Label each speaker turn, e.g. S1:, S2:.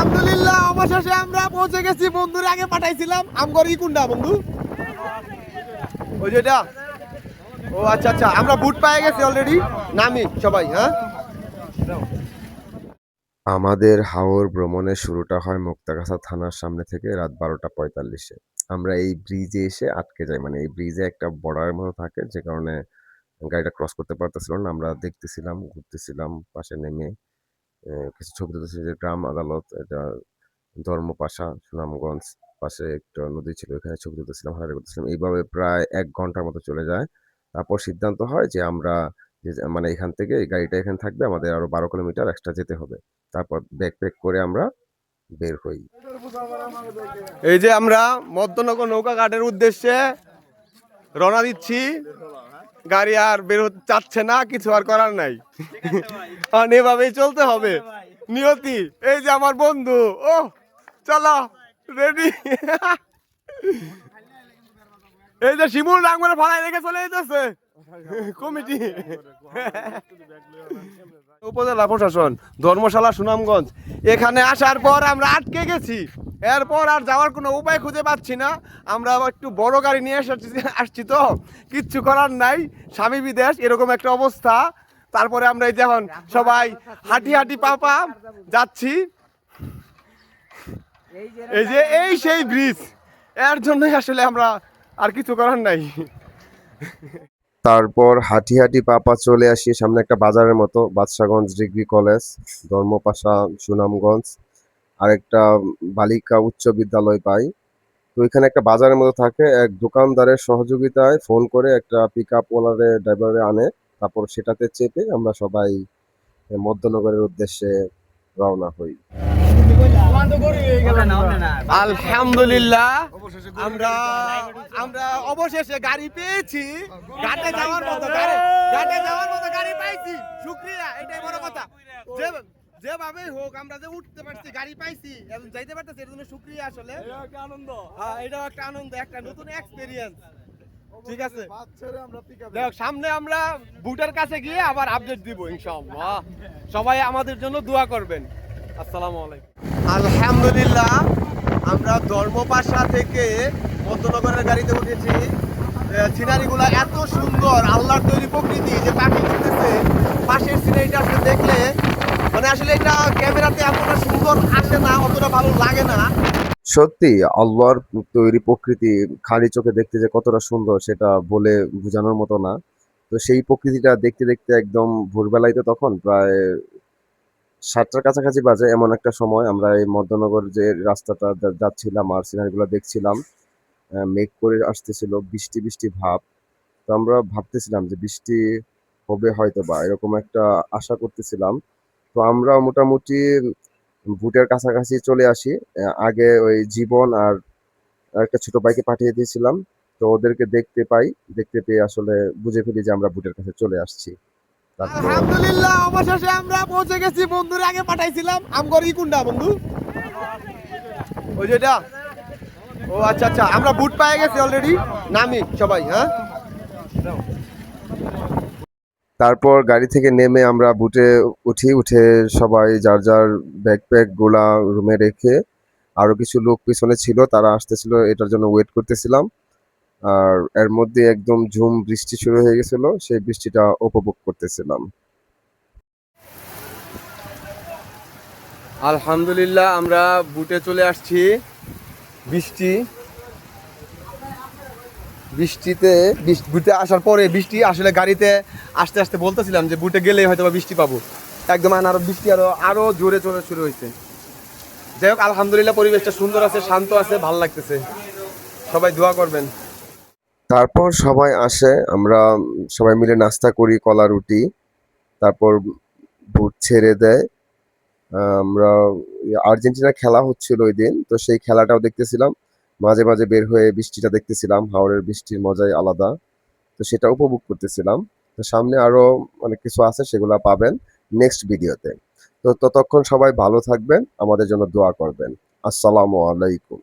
S1: আলহামদুলিল্লাহ অবশেষে আমরা পৌঁছে গেছি। বন্ধুর আগে পাঠাইছিলাম আমগর ইকুন্ডা বন্ধু ওই যেটা। ও আচ্ছা আচ্ছা, আমরা বুট পেয়ে গেছি অলরেডি। নামি সবাই। হ্যাঁ,
S2: আমাদের হাওর ভ্রমণের শুরুটা হয় মুক্তাগাছা থানার সামনে থেকে রাত 12:45-এ। আমরা এই ব্রিজে এসে আটকে যাই, মানে এই ব্রিজে একটা বর্ডারের মতো থাকে, যে কারণে গাড়িটা ক্রস করতে পারতেছিল না। আমরা দেখতেছিলাম, ঘুরতেছিলাম, পাশে নেমে কিছু ছবি তুলতেছি। যে গ্রাম আদালত, এটা ধর্মপাশা, সুনামগঞ্জ, পাশে একটা নদী ছিল, এখানে ছবি তুলতেছিলাম, হাঁটাহাঁটি করতেছিলাম। এইভাবে প্রায় 1 ঘন্টার মতো চলে যায়। তারপর সিদ্ধান্ত হয় যে আমরা মানে এখান থেকে এই গাড়িটা এখানে থাকবে, আমাদের আরো 12 কিলোমিটার এক্সট্রা যেতে হবে। তারপর ব্যাকপ্যাক করে আমরা বের হই।
S1: এই যে আমরা মধ্যনগর নৌকা ঘাটের উদ্দেশ্যে রওনা দিচ্ছি। গাড়ি আর বের হতে চাচ্ছে না, কিছু আর করার নাই, এভাবেই চলতে হবে। নিয়তি, এই যে আমার বন্ধু, ও চলো রেডি। এই যে শিমুল ডাঙ্গরে ফালাই রেখে চলে যেতেছে কমিটি। উপজেলা প্রশাসন, ধর্মশালা, সুনামগঞ্জ। এখানে আসার পর আমরা আটকে গেছি। এরপর আর যাওয়ার কোনো উপায় খুঁজে পাচ্ছি না। আমরা একটু বড় গাড়ি নিয়ে আসছি তো কিচ্ছু করার নাই, স্বামী বিদেশ এরকম একটা অবস্থা। তারপরে আমরা এই যে এখন সবাই হাঁটি হাঁটি পা যাচ্ছি। এই যে এই সেই ব্রিজ, এর জন্যই আসলে আমরা আর কিছু করার নাই।
S2: তারপর হাঁটি হাঁটি পা চলে আসি সামনে একটা বাজারের মতো, বাদশাগঞ্জ ডিগ্রি কলেজ, ধর্মপাশা, সুনামগঞ্জ, আরেকটা বালিকা উচ্চ বিদ্যালয় পাই। তো এখানে একটা বাজারের মতো থাকে, এক দোকানদারের সহযোগিতায় ফোন করে একটা পিক আপ ওনারে ড্রাইভারে আনে। তারপর সেটাতে চেপে আমরা সবাই মধ্যনগরের উদ্দেশ্যে রওনা হই।
S1: আলহামদুলিল্লাহ আমরা আমরা অবশেষে গাড়ি পেয়েছি। ঘাটে যাওয়ার মতো গাড়ি পাইছি, শুকরিয়া, এটাই বড় কথা। যেভাবে হোক আমরা যে উঠতে পারছি, গাড়ি পাইছি এবং যাইতে পারতেছি, এর জন্য শুকরিয়া। আসলে আনন্দ, হ্যাঁ এটাও একটা আনন্দ, একটা নতুন এক্সপেরিয়েন্স। ঠিক আছে, দেখ সামনে আমরা বুটের কাছে গিয়ে আবার আপডেট দিব ইনশাআল্লাহ। সবাই আমাদের জন্য দোয়া করবেন। আসসালামু আলাইকুম। আলহামদুলিল্লাহ আমরা ধর্মপাশা থেকে মধ্যনগরের গাড়িতে উঠেছি। সিনারিগুলো এত সুন্দর, আল্লাহর তৈরি প্রকৃতি, যে পাখি উঠতেছে, পাশের সিনারিটা আসলে দেখলে মানে আসলে এটা ক্যামেরাতে এতটা সুন্দর আসে না, অতটা ভালো লাগে না।
S2: সত্যি আল্লাহর তৈরি প্রকৃতি খালি চোখে দেখতে যে কতটা সুন্দর সেটা বলে বোঝানোর মতো না। তো সেই প্রকৃতিটা দেখতে দেখতে একদম ভোরবেলায়, তো তখন প্রায় 7টার কাছাকাছি বাজে, এমন একটা সময় আমরা এই মধ্যনগর যে রাস্তাটা যাচ্ছিলাম আর সিনারিগুলো দেখছিলাম। মেঘ করে আসতেছিল, বৃষ্টি বৃষ্টি ভাব। তো আমরা ভাবতেছিলাম যে বৃষ্টি হবে হয়তো বা, এরকম একটা আশা করতেছিলাম। তো আমরা মোটামুটি বুটের কাছাকাছি চলে আসি। আগে ওই জীবন আর একটা ছোট ভাইকে পাঠিয়ে দিয়েছিলাম। তো ওদেরকে দেখতে পেয়ে আসলে বুঝে ফেলি যে আমরা বুটের কাছে চলে আসছি। তারপর
S1: আলহামদুলিল্লাহ অবশেষে আমরা পৌঁছে গেছি। বন্ধুর আগে পাঠাইছিলাম আমগর ইকুন্ডা বন্ধু ওই যেটা। ও আচ্ছা আচ্ছা, আমরা বুট পেয়ে গেছি অলরেডি। নামি সবাই। হ্যাঁ,
S2: তারপর গাড়ি থেকে নেমে আমরা বুটে উঠে সবাই যার যার ব্যাকপ্যাক গুলা রুমে রেখে, আরো কিছু লোক পিছনে ছিল, তারা আসতেছিল, এটার জন্য ওয়েট করতেছিলাম। আর এর মধ্যে একদম ঝুম বৃষ্টি শুরু হয়ে গেছিল, সেই বৃষ্টিটা উপভোগ করতেছিলাম।
S1: আলহামদুলিল্লাহ আমরা বুটে চলে আসছি। বুটে আসার পরে বৃষ্টি আসলে গাড়িতে আস্তে আস্তে বলতেছিলাম যে বুটে গেলেই হয়তো বৃষ্টি পাবো, একদম আরো বৃষ্টি আরো জোরে চলে শুরু হয়েছে। যাই হোক আলহামদুলিল্লাহ পরিবেশটা সুন্দর আছে, শান্ত আছে, ভালো লাগতেছে। সবাই দোয়া করবেন।
S2: তারপর সবাই আসে, আমরা সবাই মিলে নাস্তা করি, কলা রুটি। তারপর বুট ছেড়ে দেয়। আমরা আর্জেন্টিনা খেলা হচ্ছিল ওই দিন, তো সেই খেলাটাও দেখতেছিলাম। মাঝে মাঝে বের হয়ে বৃষ্টিটা দেখতেছিলাম, হাওরের বৃষ্টির মজাই আলাদা। তো সেটা উপভোগ করতেছিলাম। তো সামনে আরো অনেক কিছু আছে, সেগুলা পাবেন নেক্সট ভিডিওতে। তো ততক্ষণ সবাই ভালো থাকবেন, আমাদের জন্য দোয়া করবেন। আসসালামু আলাইকুম।